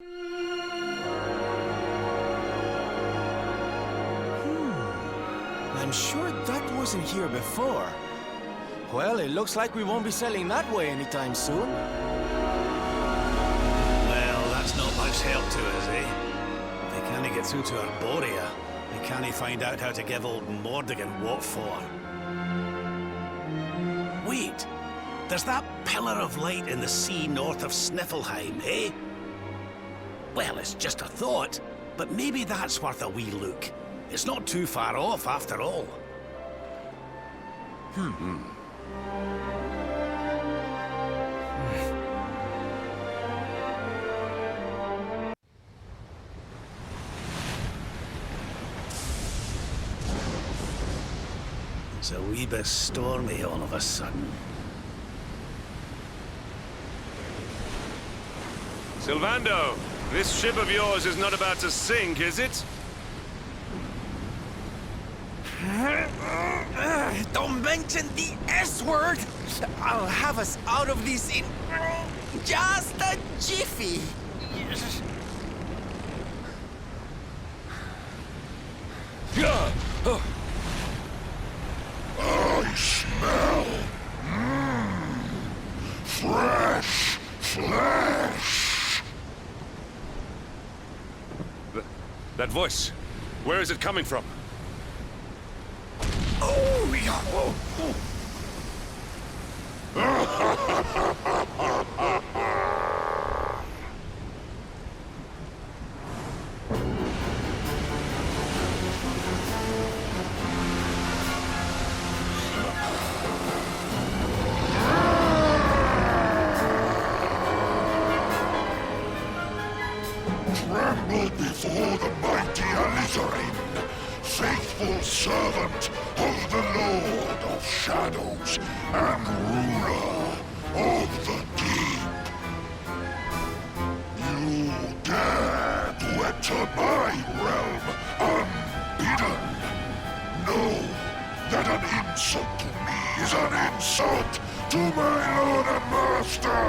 I'm sure that wasn't here before. Well, it looks like we won't be sailing that way anytime soon. Well, that's not much help to us, eh? They can't get through to Arborea. They can't find out how to give old Mordigan what for. Wait! There's that pillar of light in the sea north of Sniffelheim, eh? Well, it's just a thought, but maybe that's worth a wee look. It's not too far off, after all. It's a wee bit stormy all of a sudden. Sylvando, this ship of yours is not about to sink, is it? Don't mention the S word! I'll have us out of this in just a jiffy. I smell fresh flesh. That voice, where is it coming from? Oh, yeah. Tremble before the mighty Alizarin, faithful servant of the Lord of Shadows and ruler of the deep. You dare to enter my realm unbidden. Know that an insult to me is an insult to my lord and master.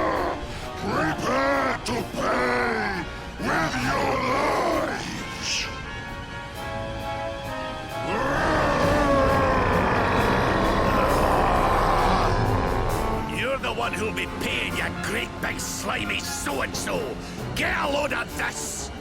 Prepare to pay with your lives. You're the one who'll be paying, you great big slimy so-and-so! Get a load of this!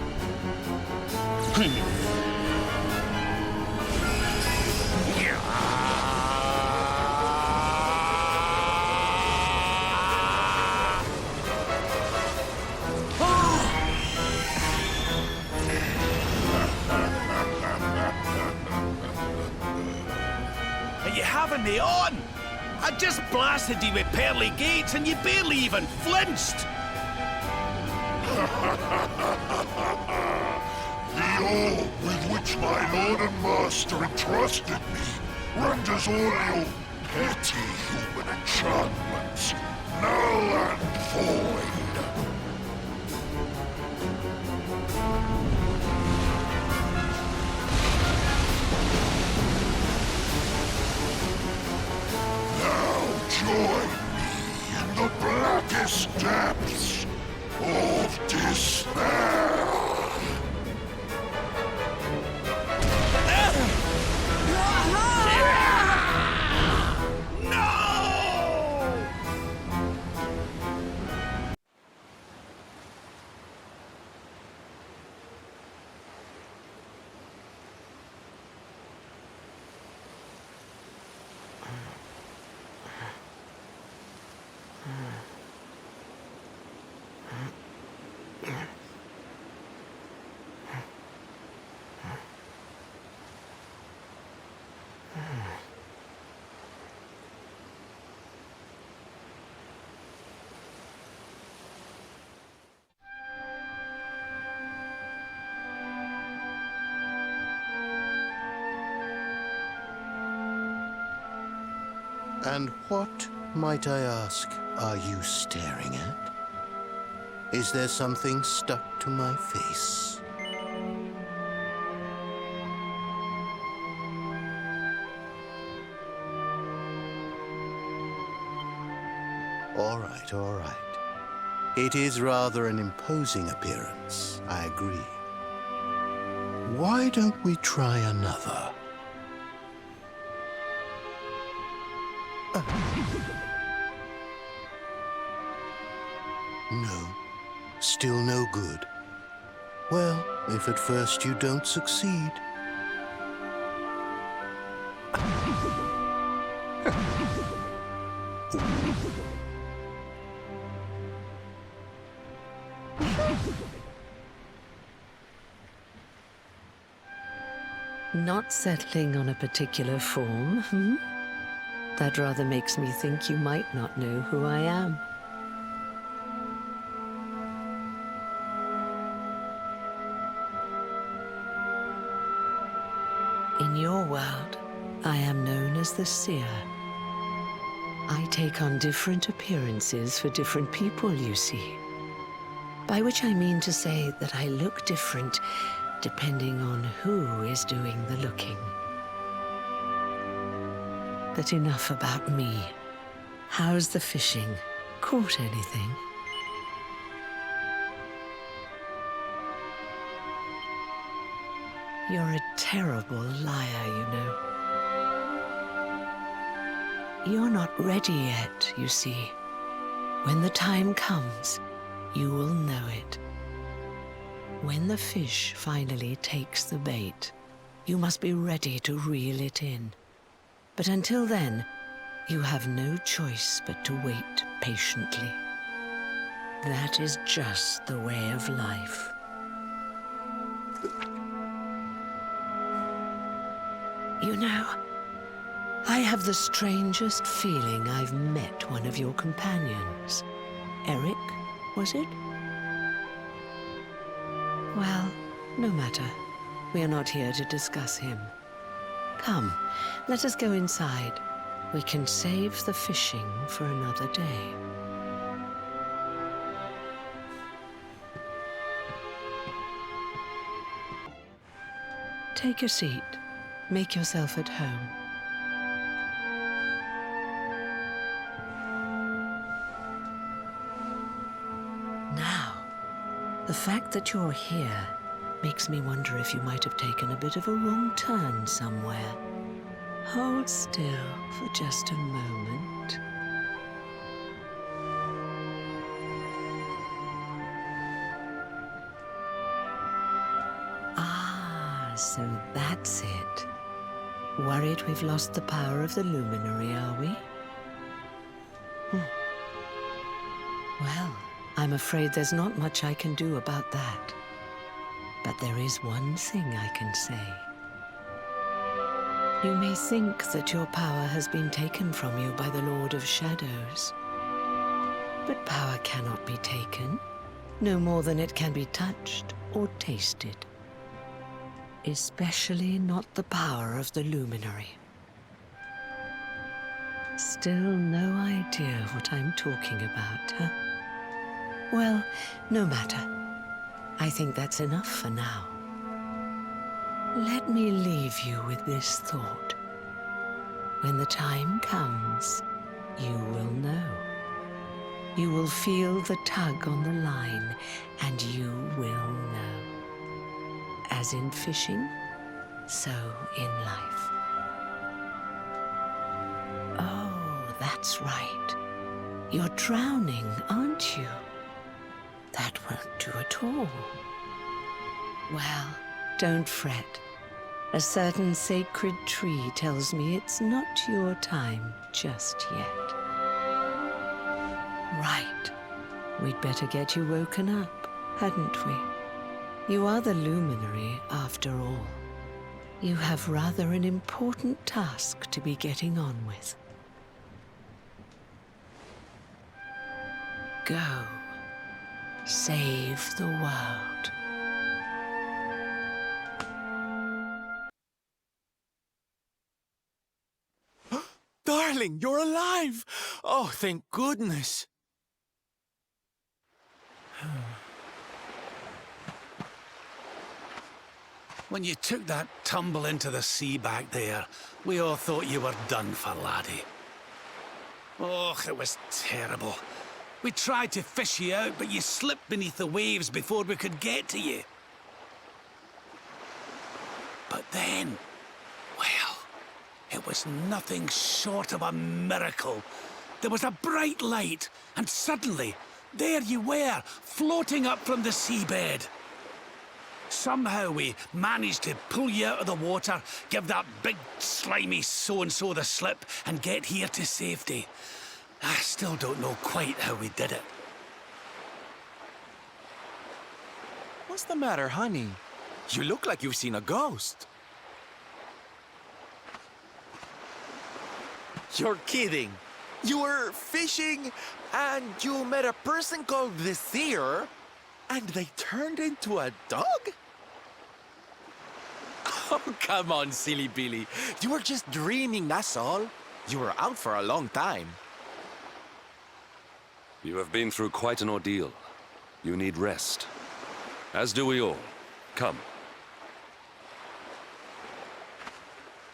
Are you having me on? I just blasted you with pearly gates and you barely even flinched! The orb with which my lord and master entrusted me renders all your petty human enchantments null and void. Now join me in the blackest depths of despair. And what, might I ask, are you staring at? Is there something stuck to my face? All right, all right. It is rather an imposing appearance, I agree. Why don't we try another? No, still no good. Well, if at first you don't succeed. Not settling on a particular form, hmm? That rather makes me think you might not know who I am. In your world, I am known as the Seer. I take on different appearances for different people, you see. By which I mean to say that I look different depending on who is doing the looking. But enough about me. How's the fishing? Caught anything? You're a terrible liar, you know. You're not ready yet, you see. When the time comes, you will know it. When the fish finally takes the bait, you must be ready to reel it in. But until then, you have no choice but to wait patiently. That is just the way of life. You know, I have the strangest feeling I've met one of your companions. Eric, was it? Well, no matter. We are not here to discuss him. Come, let us go inside. We can save the fishing for another day. Take a seat. Make yourself at home. Now, the fact that you're here makes me wonder if you might have taken a bit of a wrong turn somewhere. Hold still for just a moment. Ah, so that's it. Worried we've lost the power of the luminary, are we? Well, I'm afraid there's not much I can do about that. But there is one thing I can say. You may think that your power has been taken from you by the Lord of Shadows. But power cannot be taken, no more than it can be touched or tasted. Especially not the power of the luminary. Still no idea what I'm talking about, huh? Well, no matter. I think that's enough for now. Let me leave you with this thought. When the time comes, you will know. You will feel the tug on the line, and you will know. As in fishing, so in life. Oh, that's right. You're drowning, aren't you? That won't do at all. Well, don't fret. A certain sacred tree tells me it's not your time just yet. Right. We'd better get you woken up, hadn't we? You are the luminary, after all. You have rather an important task to be getting on with. Go. Save the world. Darling, you're alive! Oh, thank goodness. When you took that tumble into the sea back there, we all thought you were done for, laddie. Oh, it was terrible. We tried to fish you out, but you slipped beneath the waves before we could get to you. But then, well, it was nothing short of a miracle. There was a bright light, and suddenly, there you were, floating up from the seabed. Somehow we managed to pull you out of the water, give that big, slimy so-and-so the slip, and get here to safety. I still don't know quite how we did it. What's the matter, honey? You look like you've seen a ghost. You're kidding. You were fishing and you met a person called the Seer and they turned into a dog? Oh, come on, silly Billy. You were just dreaming, that's all. You were out for a long time. You have been through quite an ordeal. You need rest. As do we all. Come.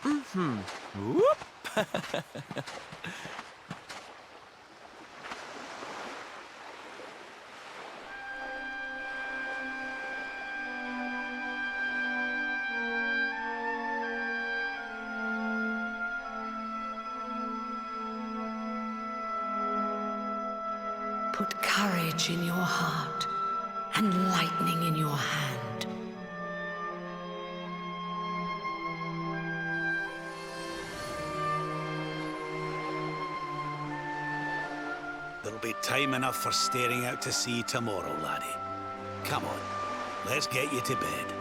Whoop! Put courage in your heart and lightning in your hand. There'll be time enough for staring out to sea tomorrow, laddie. Come on, let's get you to bed.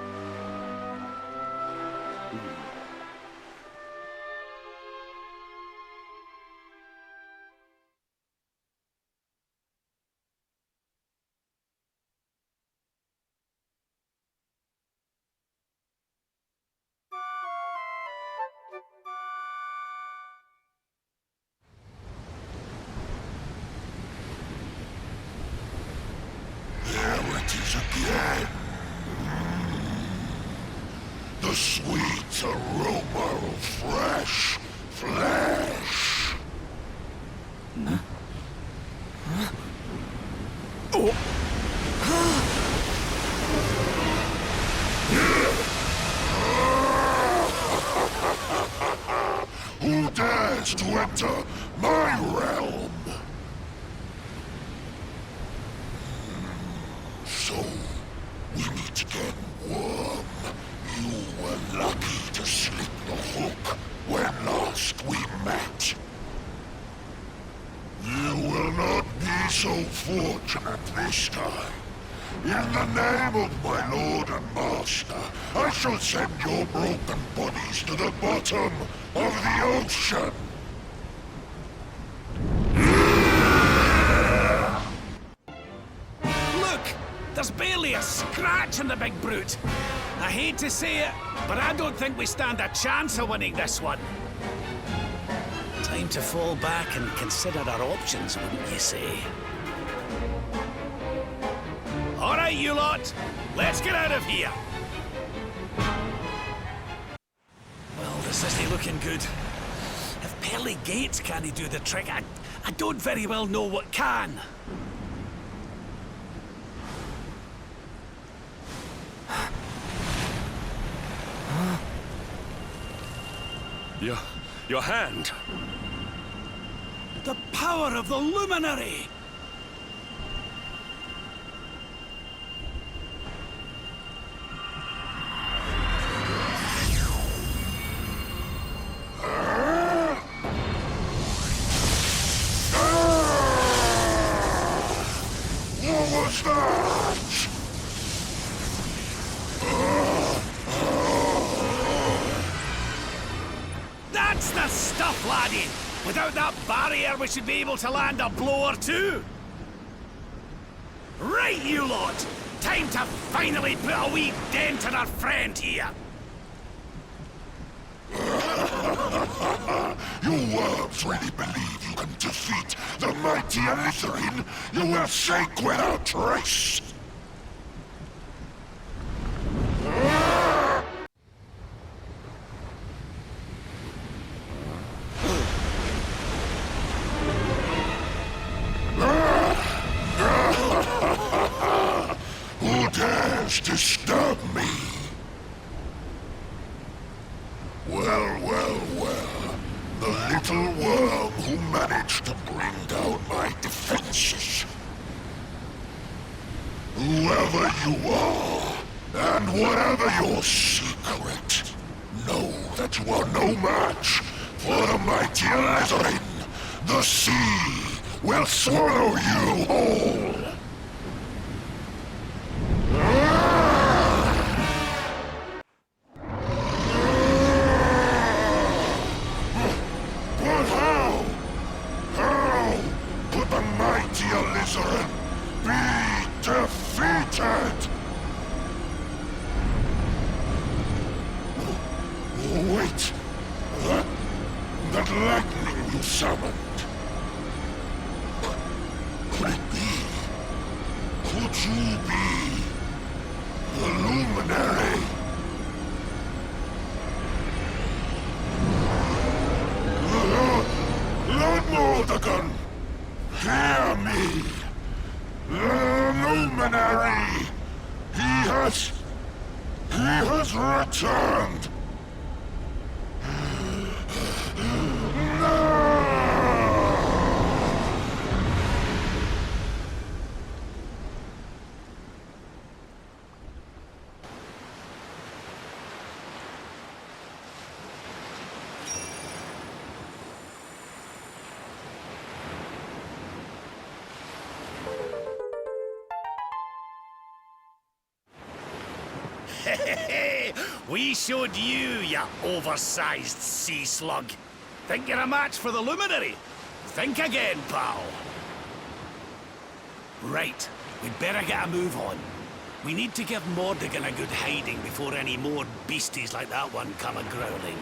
There it is again. The sweet aroma of fresh flesh. Who dares to enter my realm? So, we meet again, worm. You were lucky to slip the hook when last we met. You will not be so fortunate this time. In the name of my lord and master, I shall send your broken bodies to the bottom of the ocean. Look! There's barely a scratch on the big brute. I hate to say it, but I don't think we stand a chance of winning this one. Time to fall back and consider our options, wouldn't you say? All right, you lot. Let's get out of here. Well, this isn't looking good. If pearly gates can't do the trick, I don't very well know what can. Your hand. The power of the luminary! What was that? That's the stuff, laddie! Without that barrier, we should be able to land a blow or two. Right, you lot! Time to finally put a wee dent in our friend here! You worms really believe you can defeat the mighty Alizarin? You will sink without trace! dares disturb me? Well, well, well. The little worm who managed to bring down my defenses. Whoever you are, and whatever your secret, know that you are no match for the mighty Lazarin. The sea will swallow you whole. But how? How could the mighty Lazarin be defeated? Wait! That lightning you summoned. Could it be? Could you be the luminary? Lord Mordegon, hear me. The luminary. He has returned. We showed you, you oversized sea slug. Think you're a match for the luminary? Think again, pal. Right, we'd better get a move on. We need to give Mordegon a good hiding before any more beasties like that one come a-growling.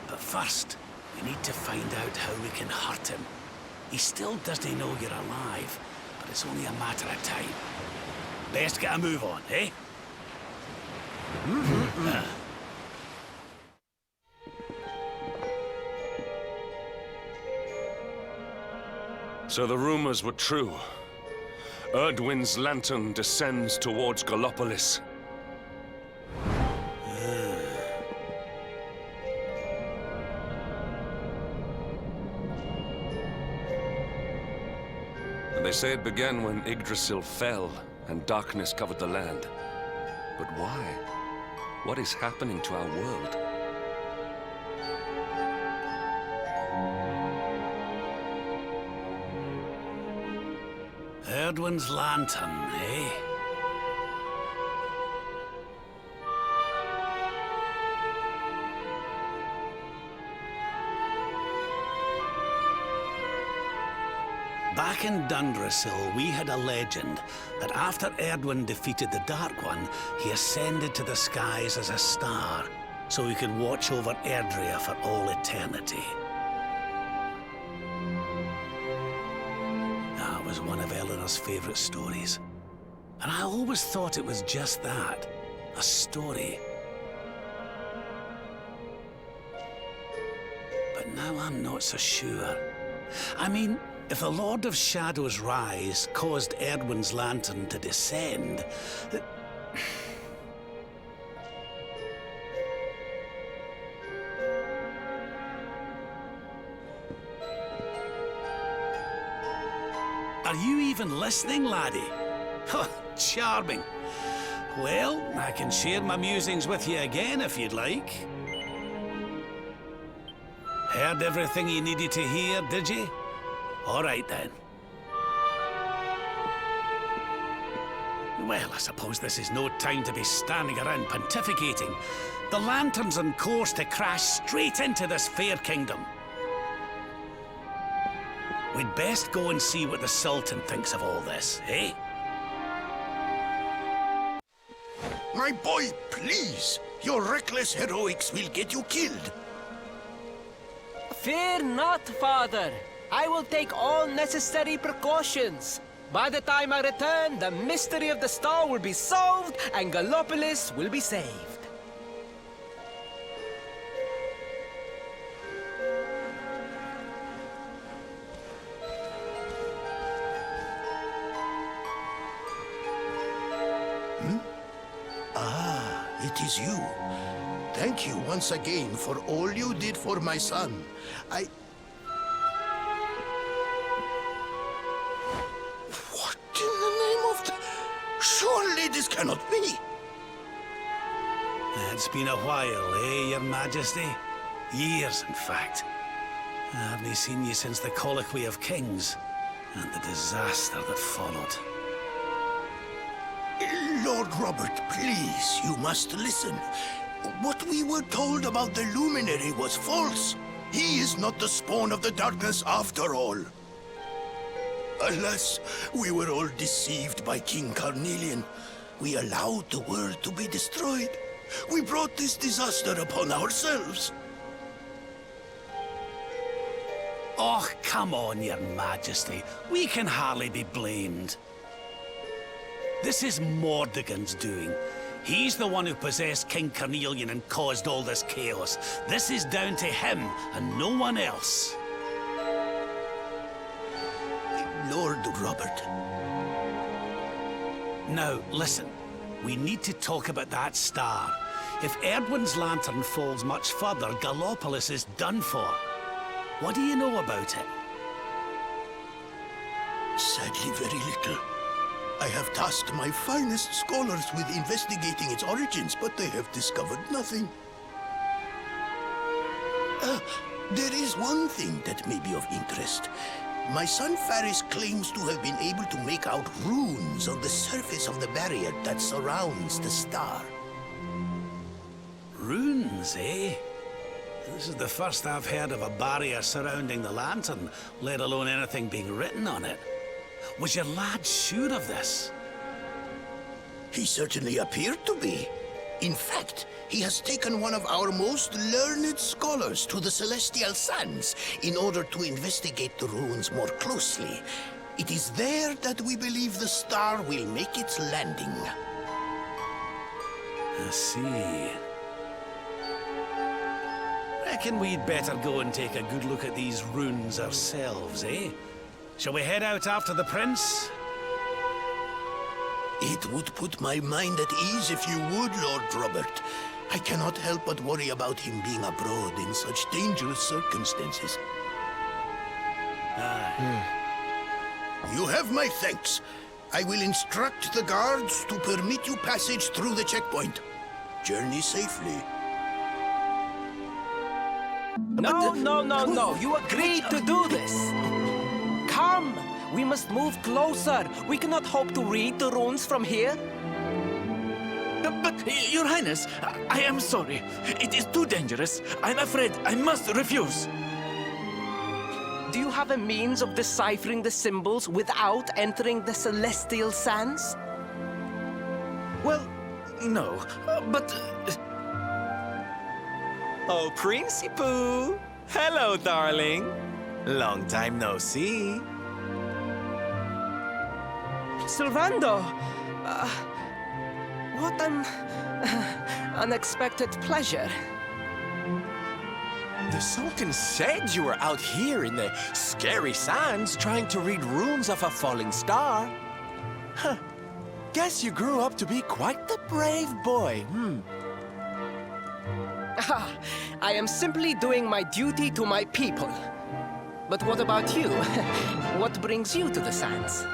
But first, we need to find out how we can hurt him. He still doesn't know you're alive, but it's only a matter of time. Best get a move on, eh? So the rumors were true. Erdwin's lantern descends towards Gallopolis. And they say it began when Yggdrasil fell and darkness covered the land. But why? What is happening to our world? Erdwin's lantern, eh? Back in Dundrasil, we had a legend that after Erdwin defeated the Dark One, he ascended to the skies as a star, so he could watch over Erdrea for all eternity. That was one of Eleanor's favorite stories. And I always thought it was just that, a story. But now I'm not so sure. I mean, if the Lord of Shadow's rise caused Erdwin's lantern to descend... Are you even listening, laddie? Huh, charming. Well, I can share my musings with you again if you'd like. Heard everything you needed to hear, did you? All right, then. Well, I suppose this is no time to be standing around pontificating. The lantern's on course to crash straight into this fair kingdom. We'd best go and see what the Sultan thinks of all this, eh? My boy, please! Your reckless heroics will get you killed. Fear not, Father. I will take all necessary precautions. By the time I return, the mystery of the star will be solved and Gallopolis will be saved. it is you. Thank you once again for all you did for my son. What in the name of the... Surely this cannot be. It's been a while, Your Majesty? Years, in fact. I haven't seen you since the Colloquy of Kings and the disaster that followed. Lord Robert, please, you must listen. What we were told about the Luminary was false. He is not the spawn of the darkness after all. Alas, we were all deceived by King Carnelian. We allowed the world to be destroyed. We brought this disaster upon ourselves. Oh, come on, Your Majesty. We can hardly be blamed. This is Mordegon's doing. He's the one who possessed King Carnelian and caused all this chaos. This is down to him and no one else. Lord Robert. Now, listen. We need to talk about that star. If Erdwin's lantern falls much further, Gallopolis is done for. What do you know about it? Sadly, very little. I have tasked my finest scholars with investigating its origins, but they have discovered nothing. There is one thing that may be of interest. My son Faris claims to have been able to make out runes on the surface of the barrier that surrounds the star. Runes, eh? This is the first I've heard of a barrier surrounding the lantern, let alone anything being written on it. Was your lad sure of this? He certainly appeared to be. In fact, he has taken one of our most learned scholars to the Celestial Sands in order to investigate the runes more closely. It is there that we believe the star will make its landing. I see. Reckon we'd better go and take a good look at these runes ourselves, eh? Shall we head out after the prince? It would put my mind at ease if you would, Lord Robert. I cannot help but worry about him being abroad in such dangerous circumstances. You have my thanks. I will instruct the guards to permit you passage through the checkpoint. Journey safely. No. You agreed to do this. Come. We must move closer. We cannot hope to read the runes from here. But, Your Highness, I am sorry. It is too dangerous. I'm afraid I must refuse. Do you have a means of deciphering the symbols without entering the Celestial Sands? Well, no, but... Oh, Princey Pooh! Hello, darling. Long time no see. Sylvando! What an unexpected pleasure. The Sultan said you were out here in the scary sands trying to read runes of a falling star. Huh. Guess you grew up to be quite the brave boy, I am simply doing my duty to my people. But what about you? What brings you to the sands?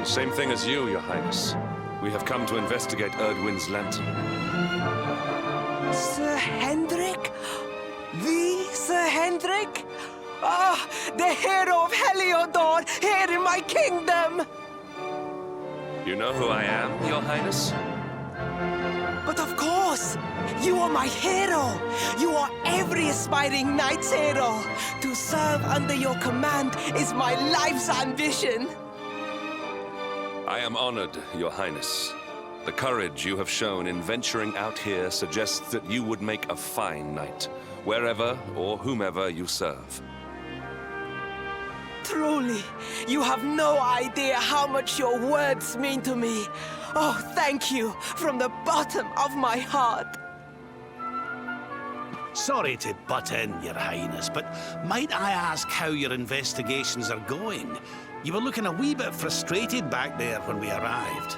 Same thing as you, Your Highness. We have come to investigate Erdwin's lantern. Sir Hendrik? The Sir Hendrik? Ah, the hero of Heliodor, here in my kingdom! You know who I am, Your Highness? But of course! You are my hero! You are every aspiring knight's hero! To serve under your command is my life's ambition! I am honored, Your Highness. The courage you have shown in venturing out here suggests that you would make a fine knight, wherever or whomever you serve. Truly, you have no idea how much your words mean to me. Oh, thank you from the bottom of my heart. Sorry to butt in, Your Highness, but might I ask how your investigations are going? You were looking a wee bit frustrated back there when we arrived.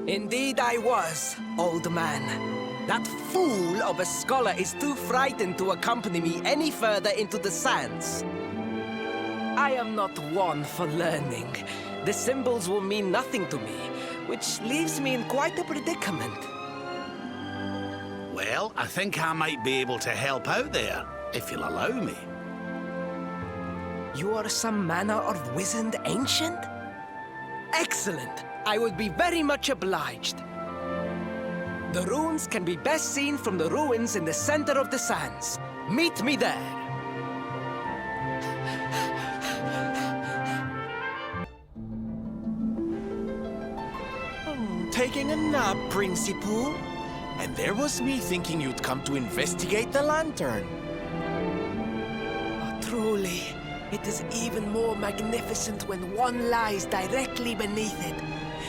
Indeed I was, old man. That fool of a scholar is too frightened to accompany me any further into the sands. I am not one for learning. The symbols will mean nothing to me, which leaves me in quite a predicament. Well, I think I might be able to help out there, if you'll allow me. You are some manner of wizened ancient? Excellent! I would be very much obliged. The runes can be best seen from the ruins in the center of the sands. Meet me there. Taking a nap, Principal? And there was me thinking you'd come to investigate the lantern. Oh, truly, it is even more magnificent when one lies directly beneath it.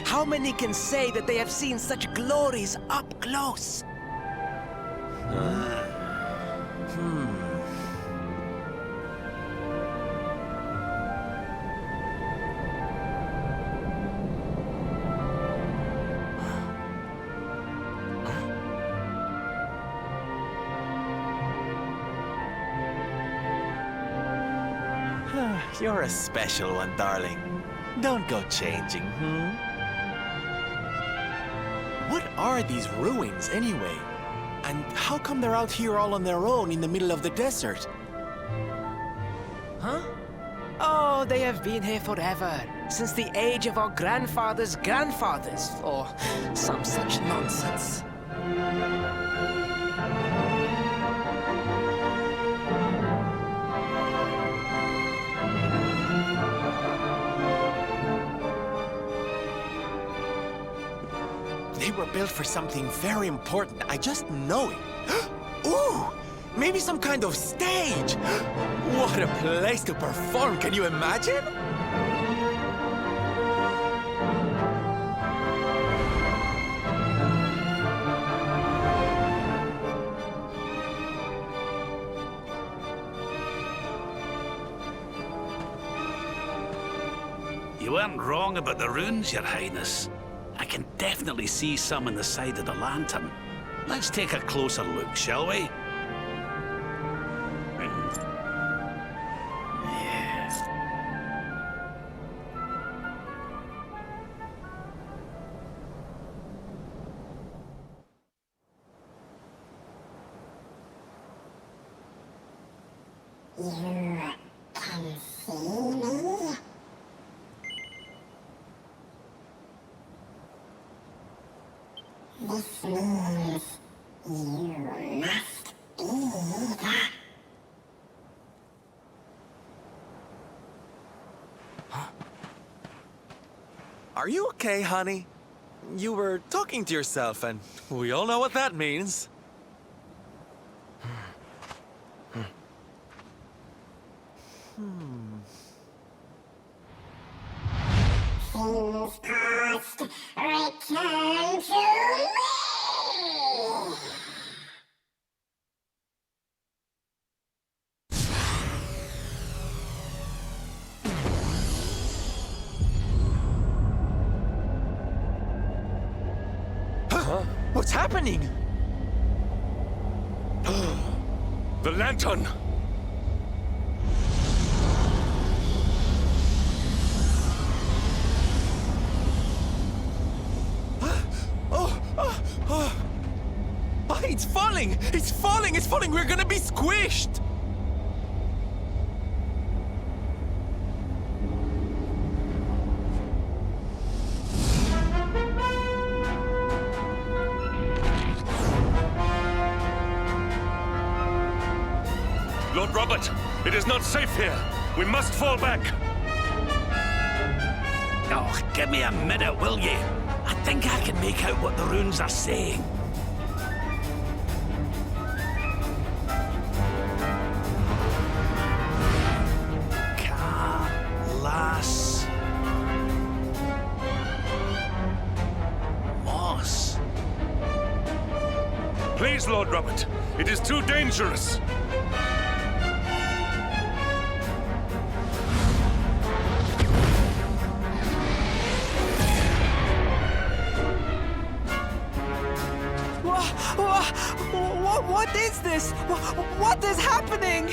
How many can say that they have seen such glories up close? You're a special one, darling. Don't go changing, What are these ruins, anyway? And how come they're out here all on their own in the middle of the desert? Huh? Oh, they have been here forever. Since the age of our grandfathers' grandfathers, or some such nonsense. They were built for something very important. I just know it. Ooh! Maybe some kind of stage! What a place to perform, can you imagine? You weren't wrong about the runes, Your Highness. I can definitely see some on the side of the lantern. Let's take a closer look, shall we? You can see me? This means you must be the... Are you okay, honey? You were talking to yourself, and we all know what that means. Things past, return to me! What's happening? The lantern! It's falling! It's falling! It's falling! We're gonna be squished! Lord Robert, it is not safe here. We must fall back. Oh, give me a minute, will ye? I think I can make out what the runes are saying. Please, Lord Robert, it is too dangerous. What is this? What is happening?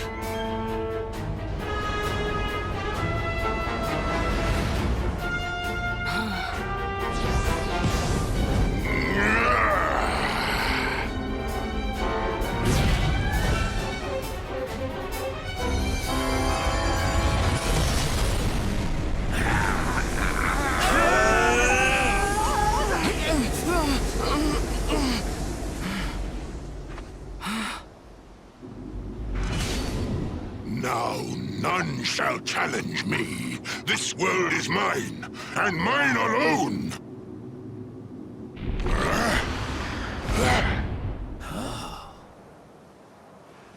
Now none shall challenge me. This world is mine, and mine alone.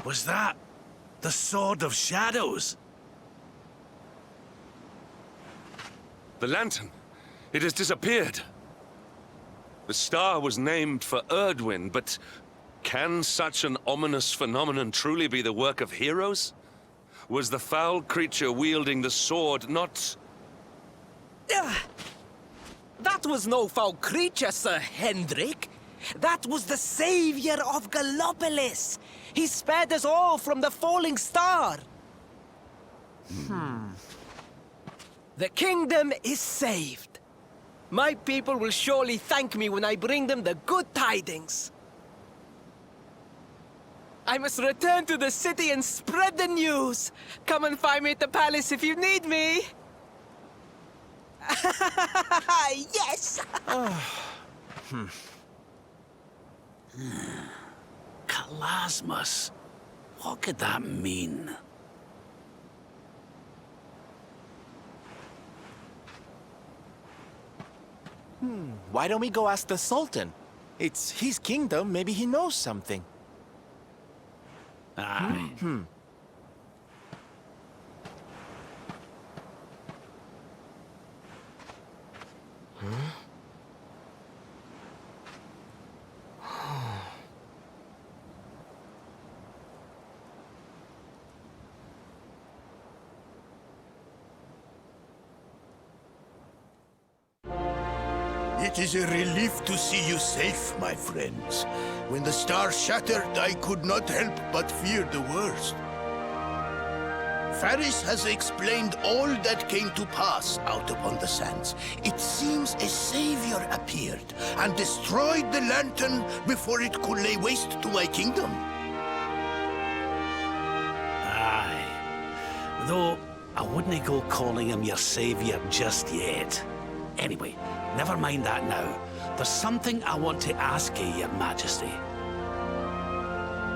Was that the Sword of Shadows? The lantern. It has disappeared. The star was named for Erdwin, but can such an ominous phenomenon truly be the work of heroes? Was the foul creature wielding the sword not... That was no foul creature, Sir Hendrik. That was the savior of Gallopolis. He spared us all from the falling star. The kingdom is saved. My people will surely thank me when I bring them the good tidings. I must return to the city and spread the news. Come and find me at the palace if you need me. Yes! Kalasmus. What could that mean? Why don't we go ask the Sultan? It's his kingdom, maybe he knows something. Aye. It is a relief to see you safe, my friends. When the star shattered, I could not help but fear the worst. Faris has explained all that came to pass out upon the sands. It seems a savior appeared and destroyed the lantern before it could lay waste to my kingdom. Aye. Though, I wouldn't go calling him your savior just yet. Anyway, never mind that now. There's something I want to ask you, Your Majesty.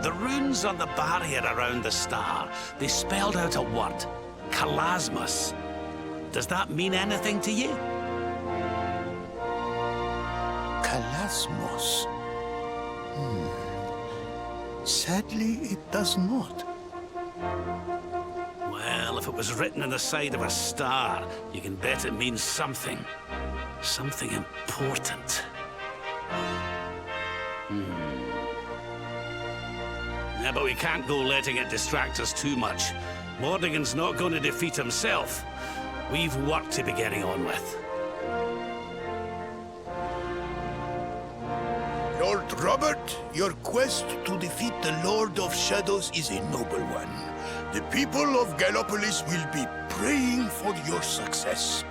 The runes on the barrier around the star, they spelled out a word. Kalasmus. Does that mean anything to you? Kalasmos. Sadly, it does not. Well, if it was written on the side of a star, you can bet it means something. Something important. Yeah, but we can't go letting it distract us too much. Mordigan's not going to defeat himself. We've work to be getting on with. Lord Robert, your quest to defeat the Lord of Shadows is a noble one. The people of Gallopolis will be praying for your success.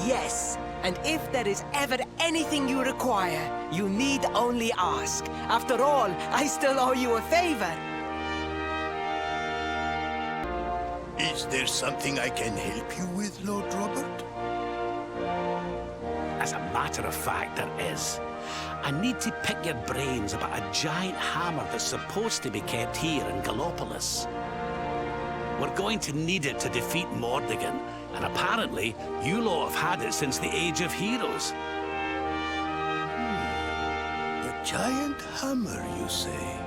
Yes, and if there is ever anything you require, you need only ask. After all, I still owe you a favor. Is there something I can help you with, Lord Robert? As a matter of fact, there is. I need to pick your brains about a giant hammer that's supposed to be kept here in Gallopolis. We're going to need it to defeat Mordigan, and apparently, you lot have had it since the Age of Heroes. A giant hammer, you say?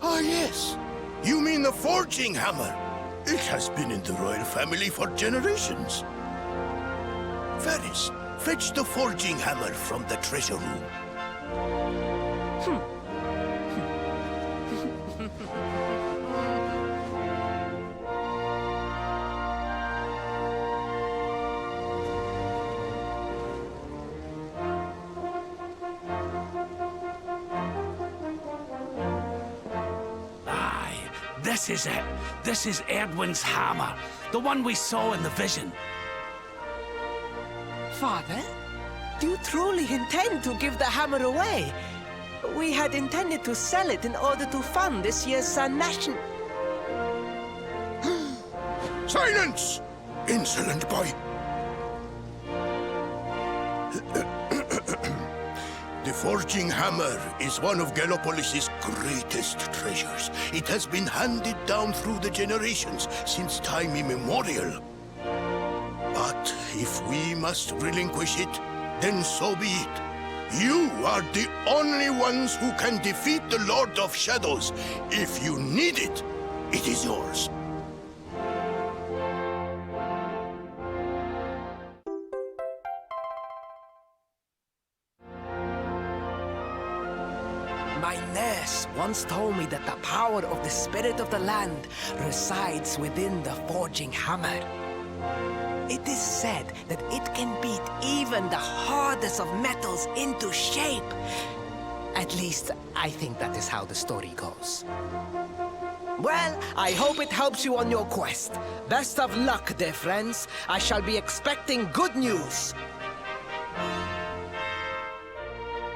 Ah, yes. You mean the forging hammer. It has been in the royal family for generations. Faris, fetch the forging hammer from the treasure room. This is it. This is Erdwin's hammer. The one we saw in the vision. Father, do you truly intend to give the hammer away? We had intended to sell it in order to fund this year's Sun Nation. Silence! Insolent boy! The forging hammer is one of Gallopolis' greatest treasures. It has been handed down through the generations since time immemorial. But if we must relinquish it, then so be it. You are the only ones who can defeat the Lord of Shadows. If you need it, it is yours. My nurse once told me that the power of the spirit of the land resides within the forging hammer. It is said that it can beat even the hardest of metals into shape. At least, I think that is how the story goes. Well, I hope it helps you on your quest. Best of luck, dear friends. I shall be expecting good news.